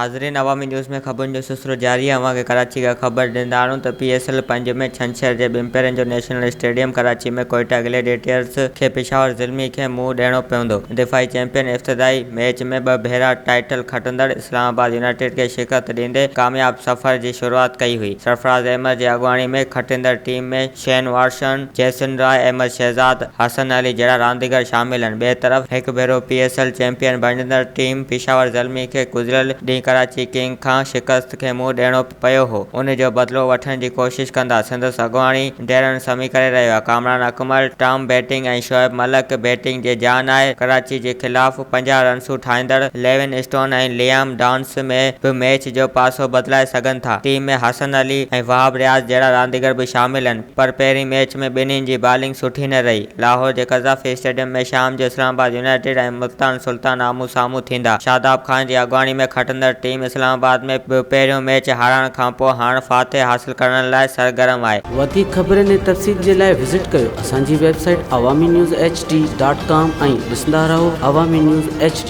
नाज़रीन, अवामी न्यूज़ में ख़बरुनि जो सिलसिलो जारी आहे। के कराची का ख़बर ॾींदा आहियूं त PSL 5 में छंछर जे ॿिनि पेरनि जो नेशनल स्टेडियम कराची में क़ोइटा गलेडी एटर्स खे पशावर्ज़लमि खे मुंहुं ॾियणो पवंदो। दिफ़ाई चैंपियन इब्तिदाई मैच में 2 भेरा टाइटल खटंदड़ आबاد यूनाइटेड खे शिकस्त ॾींदे कामयाब सफ़र जी शुरूआत कई हुई। सरफराज़ अहमद जी अॻुवाणी में खटींदड़ टीम में Shane Watson, Jason Roy, Ahmad Shahzad, Hasan Ali जहिड़ा रांदीगर शामिल आहिनि। ॿिए तरफ़ हिकु भेरो PSL चैंपियन बणजंदड़ टीम पशावर्ज़लमि खे गुज़िरियल ॾींहुं कराची किंग खां शिकस्त खे मुंहुं ॾियणो पियो हो। उन जो बदिलो वठण जी कोशिश कंदा संदसि अॻुवाणी डैरन समी करे रहियो आहे। कामरान अकमल टॉम बैटिंग ऐं शोएब मलिक बैटिंग जे जान आहे। कराची जे ख़िलाफ़ 50 रन्सूं ठाहींदड़ लेविन स्टोन ऐं लियाम डांस में बि मैच जो पासो बदिलाए सघनि था। टीम में हसन अली ऐं वहाब रियाज़ जहिड़ा रांदीगर बि शामिल आहिनि, पर पहिरीं मैच में ॿिन्हिनि जी बॉलिंग सुठी न रही। लाहौर जे क़ज़ाफ़ी स्टेडियम में शाम जो इस्लामाबाद यूनाइटेड ऐं मुल्तान सुल्तान आमहूं साम्हूं थींदा। शादाब ख़ान जी अॻुवाणी में खटंदड़ टीम इस्लामाबाद में पहिरियों मैच हारण खां पोइ हाणे फ़ातह हासिल करण लाइ सरगर्म आहे। वधीक ख़बरनि ऐं तफ़सील जे लाइ विज़िट कयो असांजी वेबसाइट awamiNewsHD.com ऐं ॾिसंदा रहो अवामी न्यूज़ HD।